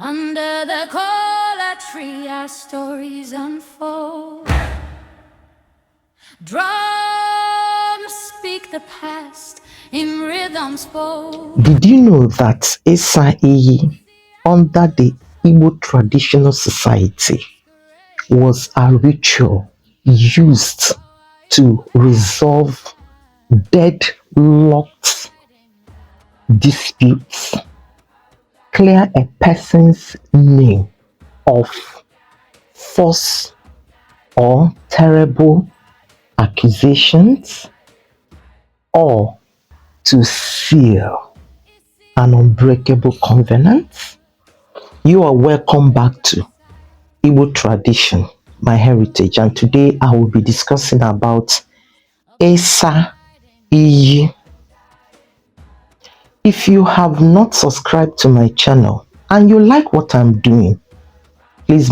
Under the cola tree, our stories unfold. Drums speak the past in rhythm spoke. Did you know that Esa Iyi, under the Igbo traditional society, was a ritual used to resolve deadlocked disputes, clear a person's name of false or terrible accusations, or to seal an unbreakable covenant? You are welcome back to Igbo tradition, my heritage, and today I will be discussing about Esa Iyi. If you have not subscribed to my channel and you like what I'm doing, please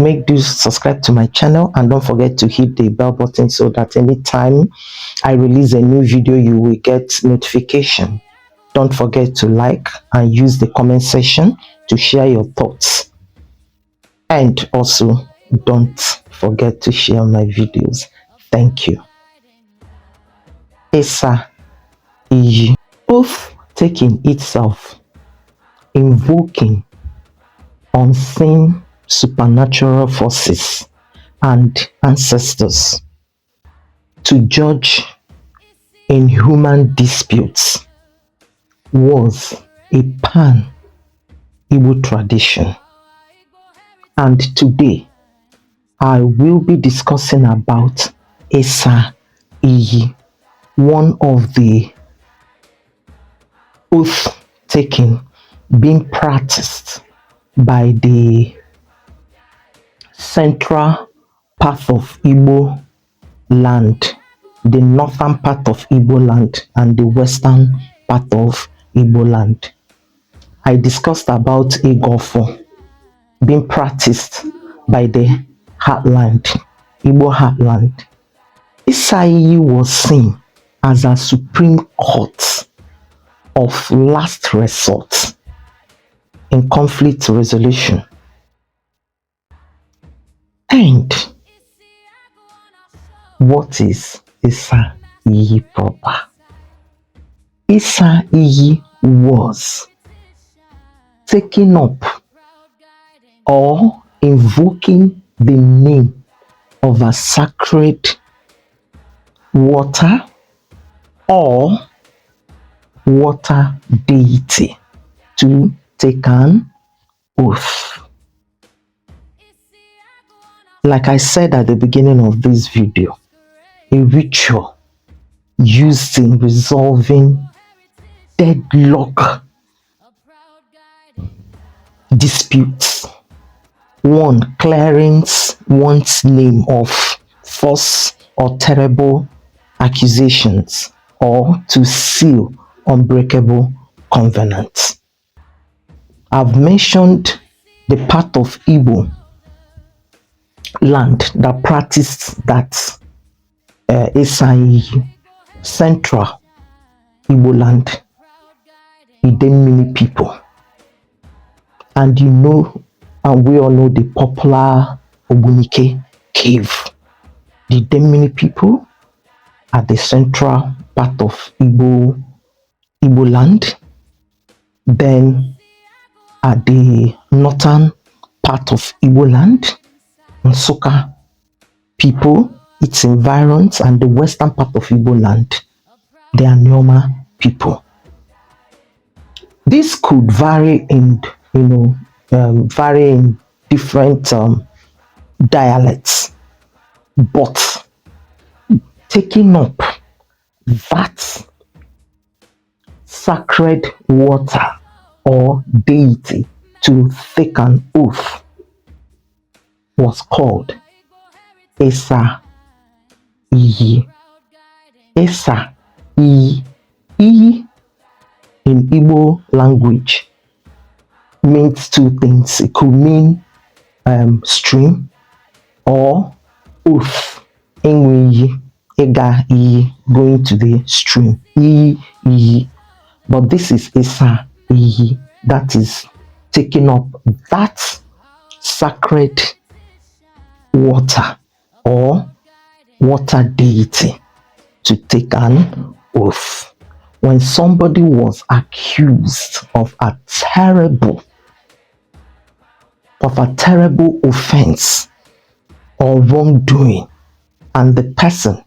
subscribe to my channel and don't forget to hit the bell button so that anytime I release a new video, you will get notification. Don't forget to like and use the comment section to share your thoughts. And also, don't forget to share my videos. Thank you. Esa Iyi. Oath taking itself, invoking unseen supernatural forces and ancestors to judge in human disputes, was a pan-Igbo tradition. And today, I will be discussing about Esa Iyi, one of the oath taking being practiced by the central part of Igbo land, the northern part of Igbo land, and the western part of Igbo land. I discussed about Igofo being practiced by the heartland, Igbo heartland. Esa Iyi was seen as a supreme court of last resort in conflict resolution. And what is Esa Iyi proper? Esa Iyi was taking up or invoking the name of a sacred water or water deity to take an oath. Like I said at the beginning of this video, a ritual used in resolving deadlock disputes. One, clearing one's name of false or terrible accusations, or to seal unbreakable covenants. I've mentioned the part of Igbo land that practiced that Esa Iyi. Central Igbo land, many people. And you know, and we all know the popular Obunike cave. The many people at the central part of Igbo land. Then at the northern part of Igbo land, Nsukka people, its environs, and the western part of Igbo land, they are Nyoma people. This could vary in, vary in different dialects, but taking up that sacred water or deity to take an oath was called Esa Iyi. Esa Iyi. Iyi in Igbo language means two things. It could mean stream or oath. Enwe Ega Iyi, going to the stream. Iyi. But this is Esa Iyi, that is taking up that sacred water or water deity to take an oath. When somebody was accused of a terrible offense or wrongdoing, and the person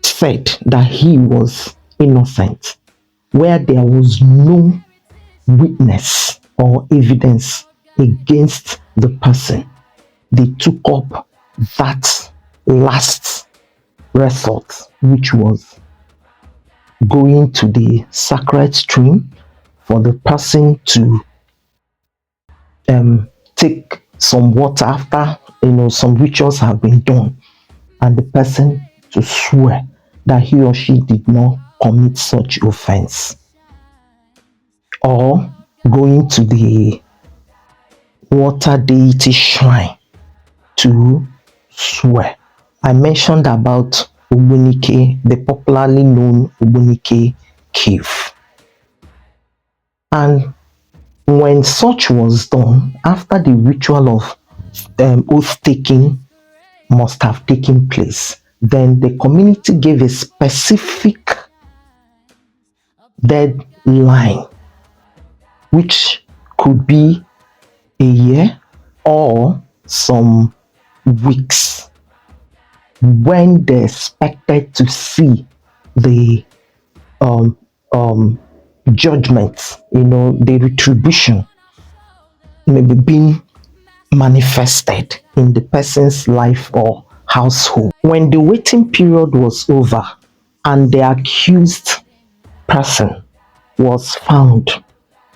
said that he was innocent, where there was no witness or evidence against the person, they took up that last resort, which was going to the sacred stream for the person to take some water after some rituals have been done, and the person to swear that he or she did not commit such offense, or going to the water deity shrine to swear. I mentioned about Ogbunike, the popularly known Ogbunike cave. And when such was done, after the ritual of oath taking must have taken place, then the community gave a specific deadline, which could be a year or some weeks, when they expected to see the judgment, the retribution maybe being manifested in the person's life or household. When the waiting period was over and the accused person was found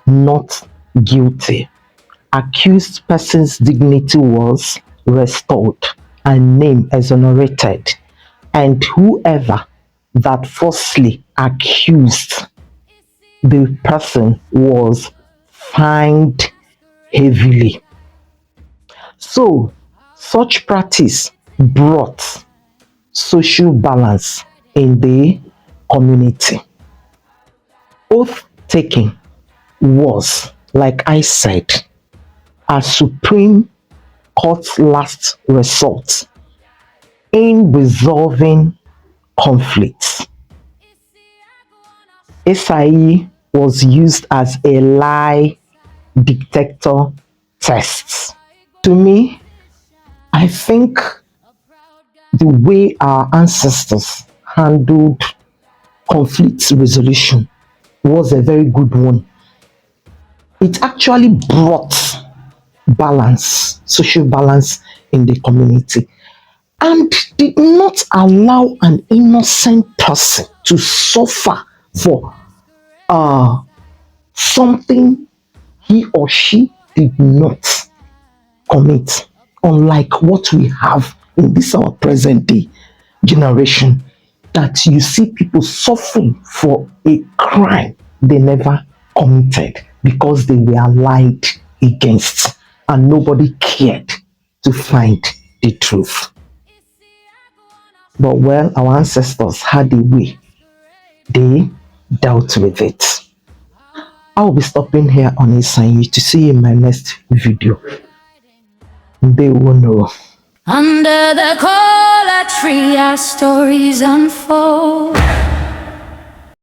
not guilty, accused person's dignity was restored and name exonerated, and whoever that falsely accused the person was fined heavily. So such practice brought social balance in the community. Oath taking was, like I said, a Supreme Court's last resort in resolving conflicts. SIE was used as a lie detector test. To me, I think the way our ancestors handled conflict resolution was a very good one. It actually brought balance, social balance in the community, and did not allow an innocent person to suffer for something he or she did not commit, unlike what we have in this our present day generation, that you see people suffering for a crime they never committed because they were lied against and nobody cared to find the truth. But well, our ancestors had a way they dealt with it. I will be stopping here on Isanyi to see you in my next video. They will know. Under the cola tree, our stories unfold.